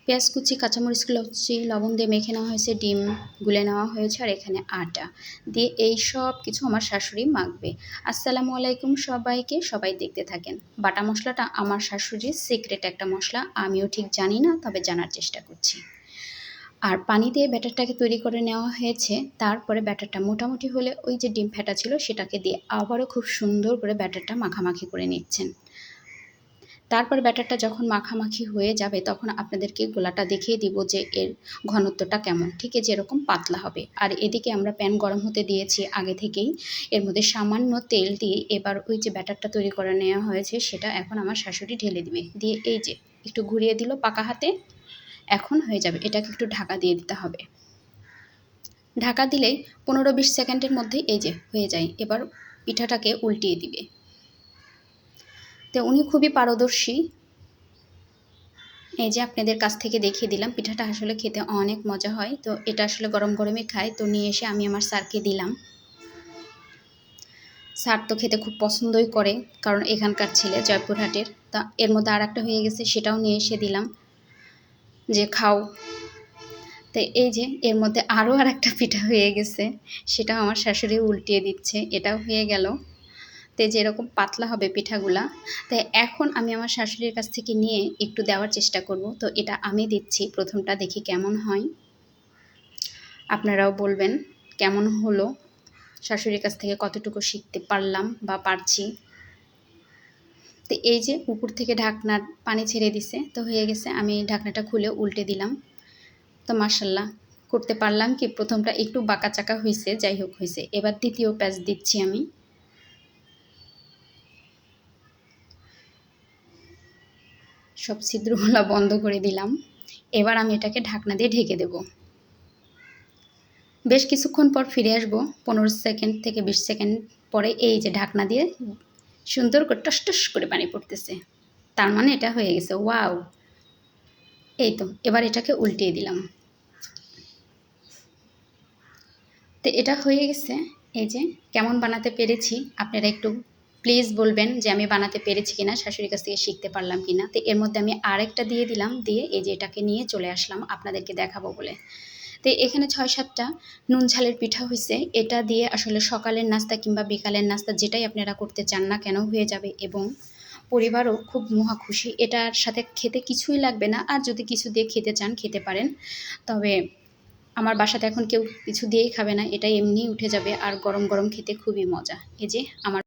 পেঁয়াজ কুচি, কাঁচামরিচ কুচি, লবণ দিয়ে মেখে নেওয়া হয়েছে, ডিম গুলে নেওয়া হয়েছে, আর এখানে আটা দিয়ে এই সব কিছু আমার শাশুড়ি মাখবে। আসসালামু আলাইকুম সবাইকে, সবাই দেখতে থাকেন। বাটা মশলাটা আমার শাশুড়ির সিক্রেট একটা মশলা, আমিও ঠিক জানি না, তবে জানার চেষ্টা করছি। আর পানি দিয়ে ব্যাটারটাকে তৈরি করে নেওয়া হয়েছে। তারপরে ব্যাটারটা মোটামুটি হলে ওই যে ডিম ফেটা ছিল সেটাকে দিয়ে আবারও খুব সুন্দর করে ব্যাটারটা মাখামাখি করে নিচ্ছেন। তারপর ব্যাটারটা যখন মাখামাখি হয়ে যাবে তখন আপনাদেরকে গোলাটা দেখিয়ে দিব যে এর ঘনত্বটা কেমন। ঠিক যেরকম পাতলা হবে। আর এদিকে আমরা প্যান গরম হতে দিয়েছি আগে থেকেই, এর মধ্যে সামান্য তেল দিয়ে এবার ওই যে ব্যাটারটা তৈরি করে নেওয়া হয়েছে সেটা এখন আমার শাশুড়ি ঢেলে দিবে। দিয়ে এই যে একটু ঘুরিয়ে দিল পাকা হাতে, এখন হয়ে যাবে। এটাকে একটু ঢাকা দিয়ে দিতে হবে। ঢাকা দিলেই 15-20 সেকেন্ডের মধ্যেই এই যে হয়ে যায়। এবার পিঠাটাকে উল্টিয়ে দিবে। তো উনি খুবই পারদর্শী। এই যে আপনাদের কাছ থেকে দেখিয়ে দিলাম, পিঠাটা আসলে খেতে অনেক মজা হয়। তো এটা আসলে গরম গরমই খাই, তো নিয়ে এসে আমি আমার স্যারকে দিলাম। স্যার তো খেতে খুব পছন্দই করে, কারণ এখানকার ছেলে, জয়পুরহাটের। তা এর মধ্যে আর একটা হয়ে গেছে, সেটাও নিয়ে এসে দিলাম যে খাও। তো এই যে এর মধ্যে আরও আর একটা পিঠা হয়ে গেছে, সেটাও আমার শাশুড়ি উল্টিয়ে দিচ্ছে। এটাও হয়ে গেল। তো যেরকম পাতলা হবে পিঠাগুলা, তাই এখন আমি আমার শাশুড়ির কাছ থেকে নিয়ে একটু দেওয়ার চেষ্টা করব। তো এটা আমি দিচ্ছি, প্রথমটা দেখি কেমন হয়। আপনারাও বলবেন কেমন হলো, শাশুড়ির কাছ থেকে কতটুকু শিখতে পারলাম বা পারছি। তো এই যে উপর থেকে ঢাকনার পানি ছেড়ে দিছে, তো হয়ে গেছে। আমি ঢাকনাটা খুলে উল্টে দিলাম। তো মাশাল্লাহ করতে পারলাম কি, প্রথমটা একটু বাঁকা চাকা হয়েছে, যাই হোক হয়েছে। এবার দ্বিতীয় প্যাচ দিচ্ছি আমি। সব ছিদ্রগুলো বন্ধ করে দিলাম। এবার আমি এটাকে ঢাকনা দিয়ে ঢেকে দেব। বেশ কিছুক্ষণ পর ফিরে আসব, 15 সেকেন্ড থেকে 20 সেকেন্ড পরে। এই যে ঢাকনা দিয়ে সুন্দর করে টস টস করে পানি পড়তেছে, তার মানে এটা হয়ে গেছে। ওয়াও! এই তো এবার এটাকে উল্টিয়ে দিলাম। তো এটা হয়ে গেছে। এই যে কেমন বানাতে পেরেছি আপনারা একটু প্লিজ বলবেন যে আমি বানাতে পেরেছি কিনা, শাশুড়ির কাছ থেকে শিখতে পারলাম কিনা। তো এর মধ্যে আমি আরেকটা দিয়ে দিলাম, দিয়ে এই যে এটাকে নিয়ে চলে আসলাম আপনাদেরকে দেখাবো বলে। তো এখানে 6-7টা নুন ঝালের পিঠা হয়েছে। এটা দিয়ে আসলে সকালের নাস্তা কিংবা বিকালের নাস্তা যেটাই আপনারা করতে চান না কেন হয়ে যাবে, এবং পরিবারও খুব মহা খুশি। এটার সাথে খেতে কিছুই লাগবে না, আর যদি কিছু দিয়ে খেতে চান খেতে পারেন। তবে আমার বাসাতে এখন কেউ কিছু দিয়েই খাবে না, এটা এমনিই উঠে যাবে, আর গরম গরম খেতে খুবই মজা। এই যে আমার